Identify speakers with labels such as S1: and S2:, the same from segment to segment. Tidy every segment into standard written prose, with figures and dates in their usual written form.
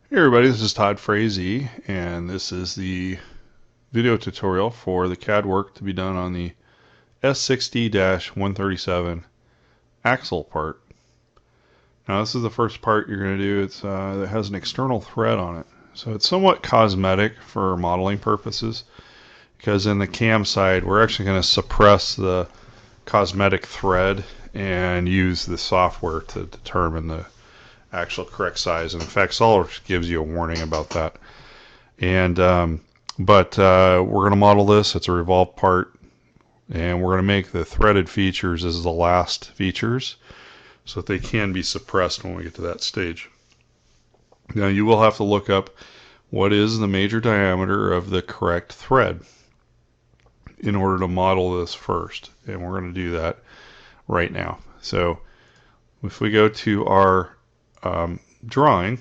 S1: Hey everybody, this is Todd Frazee, and this is the video tutorial for the CAD work to be done on the S60-137 axle part. Now this is the first part you're going to do. It has an external thread on it. So it's somewhat cosmetic for modeling purposes, because in the cam side we're actually going to suppress the cosmetic thread and use the software to determine the actual correct size. And in fact, SolidWorks gives you a warning about that. And we're going to model this. It's a revolved part, and we're going to make the threaded features as the last features so that they can be suppressed when we get to that stage. Now you will have to look up what is the major diameter of the correct thread in order to model this first, and we're going to do that right now. So if we go to our drawing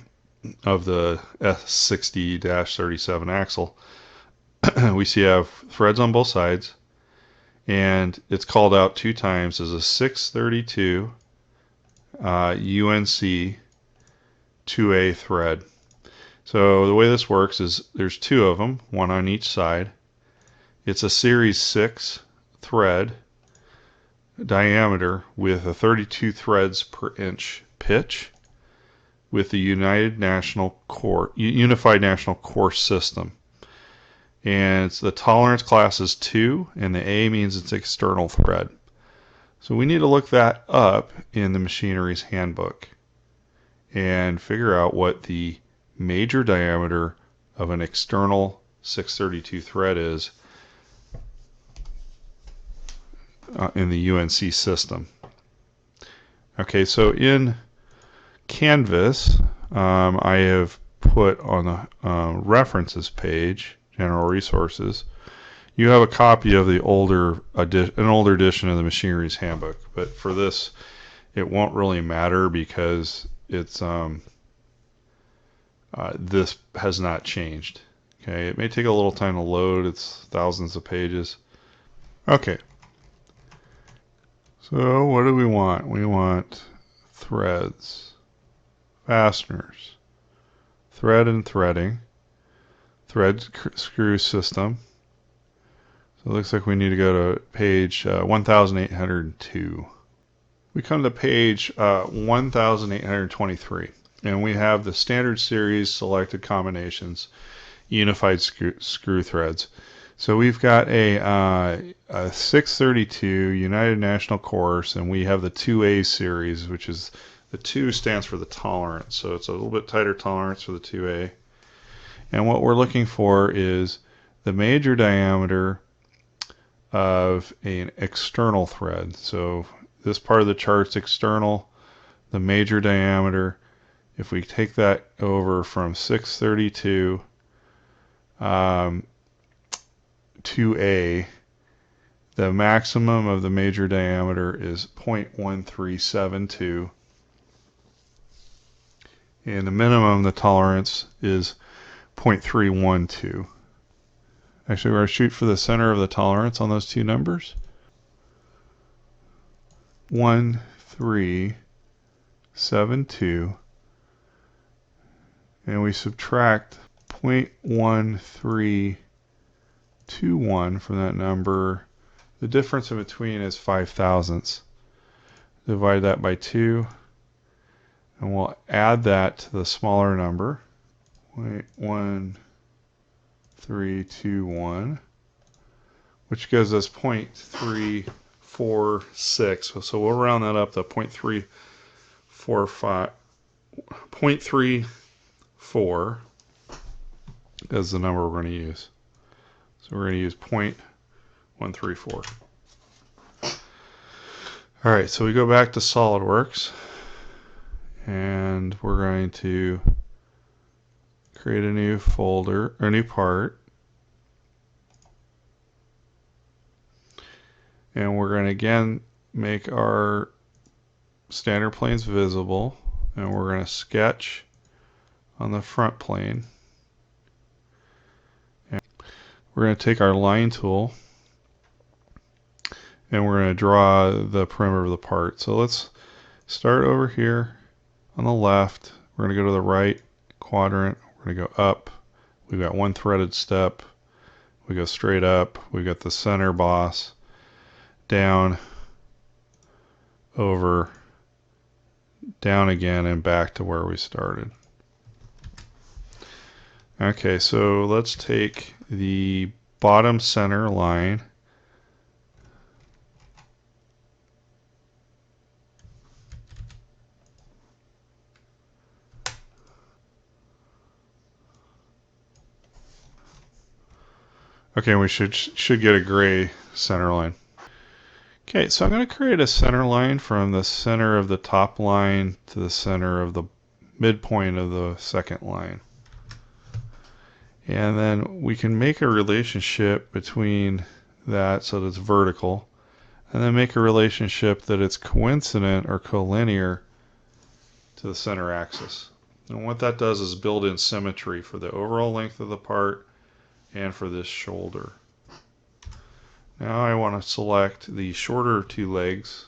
S1: of the S60-37 axle, we see I have threads on both sides, and it's called out 2 times as a 632 UNC 2A thread. So the way this works is there's 2 of them, one on each side. It's a series 6 thread diameter with a 32 threads per inch pitch with the Unified National Core system. And the tolerance class is 2, and the A means it's external thread. So we need to look that up in the machinery's handbook and figure out what the major diameter of an external 632 thread is in the UNC system. Okay, so in Canvas, I have put on the references page, General Resources, you have a copy of the older edition of the Machinery's Handbook. But for this, it won't really matter because it's this has not changed. Okay, it may take a little time to load. It's thousands of pages. Okay. So what do we want? We want threads, fasteners, thread and threading, thread screw system. So it looks like we need to go to page 1802. We come to page 1823, and we have the standard series selected combinations, unified screw threads. So we've got a 632 United National Course, and we have the 2A series, which is the 2 stands for the tolerance. So it's a little bit tighter tolerance for the 2A. And what we're looking for is the major diameter of an external thread. So this part of the chart's external, the major diameter. If we take that over from 632 2A, the maximum of the major diameter is 0.1372, and the minimum, the tolerance, is 0.312. Actually, we're going to shoot for the center of the tolerance on those 2 numbers. 0.1372, and we subtract 0.1321 from that number. The difference in between is 5 thousandths. Divide that by 2, and we'll add that to the smaller number, 0.1321, which gives us 0.346. So we'll round that up to 0.34 as the number we're going to use. So we're going to use 0.134. Alright, so we go back to SolidWorks, and we're going to create a new folder, or a new part, and we're going to again make our standard planes visible, and we're going to sketch on the front plane. And we're going to take our line tool, and we're going to draw the perimeter of the part. So let's start over here on the left. We're going to go to the right quadrant. We're going to go up. We've got one threaded step. We go straight up. We got the center boss. Down, over, down again, and back to where we started. Okay, so let's take the bottom center line Okay, we should get a gray center line. Okay, so I'm going to create a center line from the center of the top line to the center of the midpoint of the second line. And then we can make a relationship between that so that it's vertical, and then make a relationship that it's coincident or collinear to the center axis. And what that does is build in symmetry for the overall length of the part and for this shoulder. Now I want to select the shorter two legs,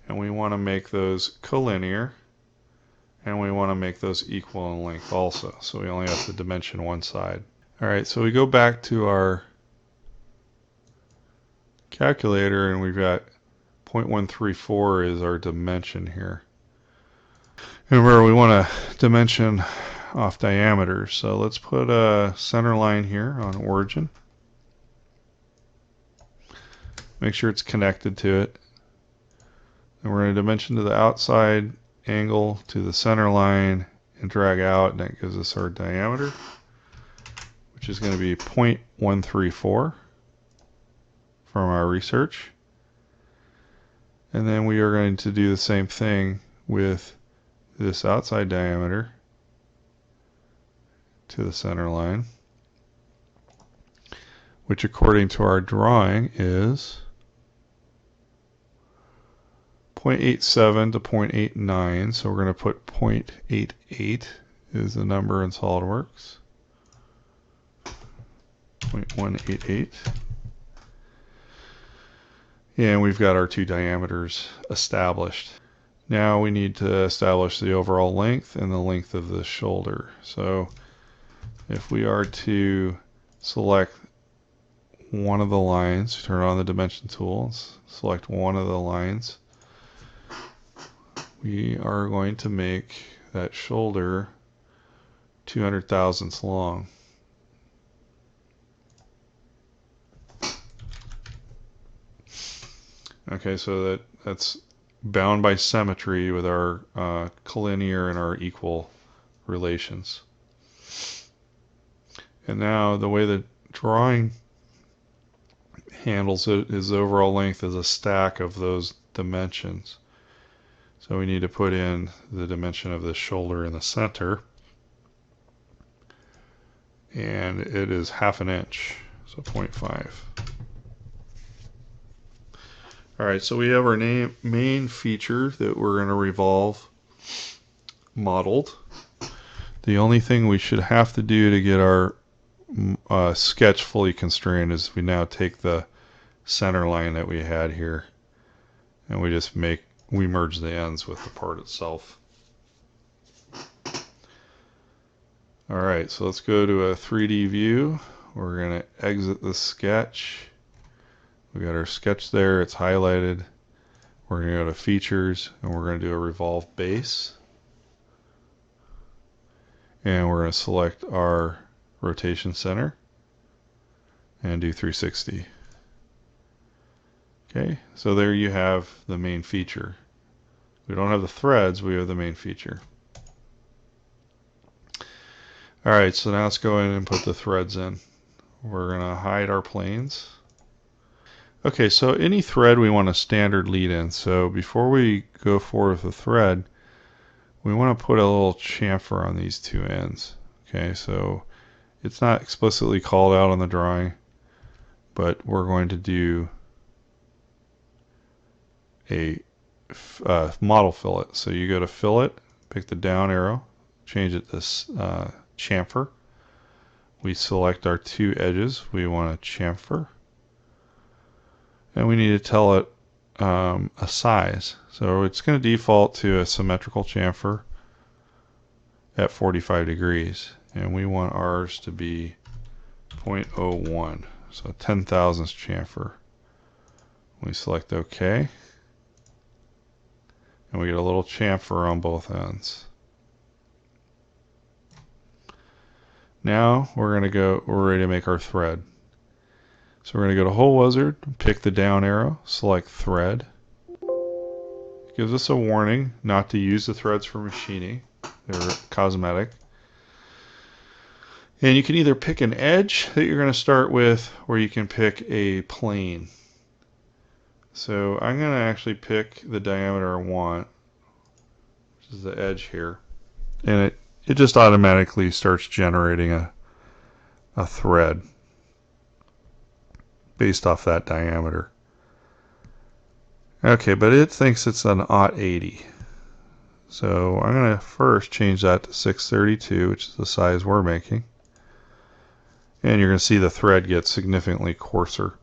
S1: and we want to make those collinear, and we want to make those equal in length also, so we only have to dimension one side. Alright, so we go back to our calculator, and we've got 0.134 is our dimension here. And where we want to dimension off diameter, so let's put a center line here on origin. Make sure it's connected to it. And we're going to dimension to the outside angle to the center line and drag out, and that gives us our diameter, which is going to be 0.134 from our research. And then we are going to do the same thing with this outside diameter to the center line, which according to our drawing is 0.87 to 0.89, so we're going to put 0.88 is the number in SolidWorks. 0.188. And we've got our two diameters established. Now we need to establish the overall length and the length of the shoulder. So if we are to select one of the lines, turn on the dimension tool, select one of the lines, we are going to make that shoulder 200 thousandths long. Okay, so that's bound by symmetry with our collinear and our equal relations. And now the way the drawing handles it is the overall length is a stack of those dimensions. So we need to put in the dimension of the shoulder in the center, and it is 1/2 inch, so 0.5. Alright, so we have our main feature that we're going to revolve modeled. The only thing we should have to do to get our sketch fully constrained is we now take the center line that we had here, and we merge the ends with the part itself. Alright, so let's go to a 3D view. We're going to exit the sketch. We got our sketch there, it's highlighted. We're going to go to features, and we're going to do a revolve base. And we're going to select our rotation center and do 360. Okay, so there you have the main feature. We don't have the threads, we have the main feature. Alright, so now let's go in and put the threads in. We're going to hide our planes. Okay, so any thread we want a standard lead in. So before we go forward with the thread, we want to put a little chamfer on these two ends. Okay, so it's not explicitly called out on the drawing, but we're going to do a model fillet. So you go to fillet, pick the down arrow, change it to chamfer. We select our two edges we want to chamfer, and we need to tell it a size. So it's going to default to a symmetrical chamfer, at 45 degrees, and we want ours to be 0.01, so 10 thousandths chamfer. We select OK, and we get a little chamfer on both ends. Now we're ready to make our thread. So we're going to go to Hole Wizard, pick the down arrow, select Thread. It gives us a warning not to use the threads for machining. They're cosmetic. And you can either pick an edge that you're going to start with, or you can pick a plane. So I'm going to actually pick the diameter I want, which is the edge here. And it just automatically starts generating a thread based off that diameter. Okay, but it thinks it's an 80. So I'm going to first change that to 632, which is the size we're making. And you're going to see the thread get significantly coarser.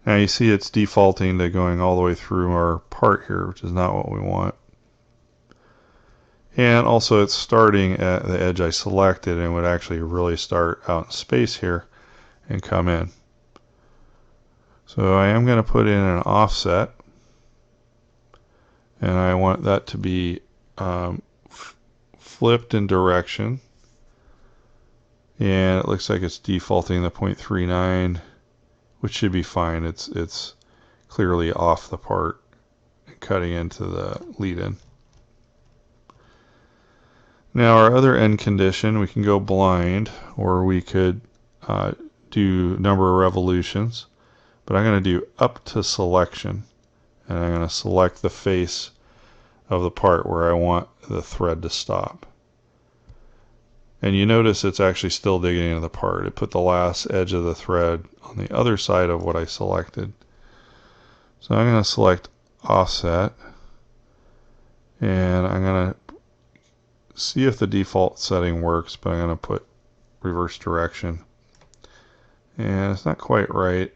S1: Now you see it's defaulting to going all the way through our part here, which is not what we want. And also it's starting at the edge I selected, and would actually really start out in space here and come in. So I am going to put in an offset, and I want that to be flipped in direction, and it looks like it's defaulting to 0.39, which should be fine. It's clearly off the part and cutting into the lead-in. Now our other end condition, we can go blind, or we could do number of revolutions, but I'm going to do up to selection, and I'm going to select the face of the part where I want the thread to stop. And you notice it's actually still digging into the part. It put the last edge of the thread on the other side of what I selected. So I'm going to select offset, and I'm going to see if the default setting works, but I'm going to put reverse direction. And it's not quite right.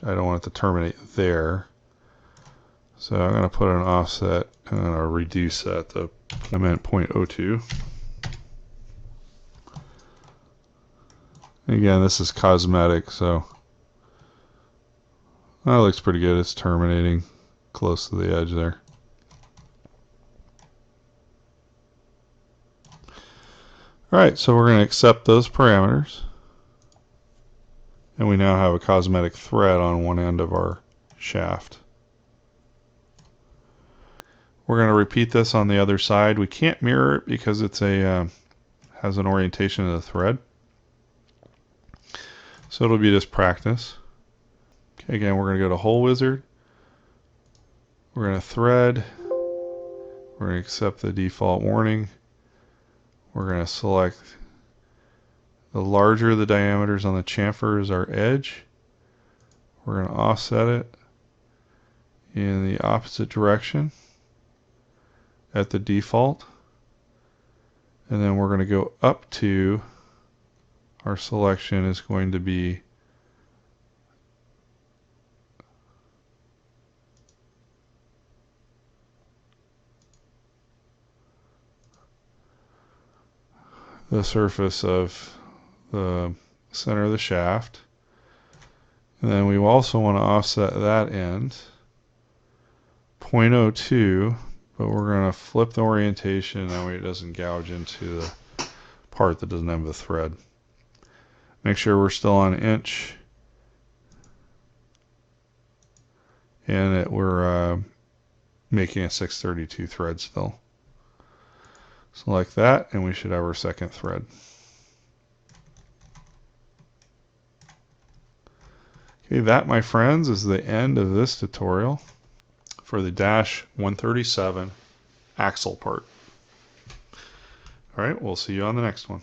S1: I don't want it to terminate there. So I'm going to put an offset. I'm going to reduce that to 0.02. Again, this is cosmetic, so that looks pretty good. It's terminating close to the edge there. Alright, so we're going to accept those parameters. And we now have a cosmetic thread on one end of our shaft. We're going to repeat this on the other side. We can't mirror it because it's has an orientation of the thread. So it'll be just practice. Okay, again, we're going to go to Hole Wizard. We're going to thread. We're going to accept the default warning. We're going to select the larger the diameters on the chamfer is our edge. We're going to offset it in the opposite direction at the default. And then we're going to go up to our selection is going to be the surface of the center of the shaft. And then we also want to offset that end 0.02, but we're going to flip the orientation, that way it doesn't gouge into the part that doesn't have the thread. Make sure we're still on inch, and that we're making a 632 thread still. Select that, and we should have our second thread. Okay, that, my friends, is the end of this tutorial for the Dash 137 axle part. All right, we'll see you on the next one.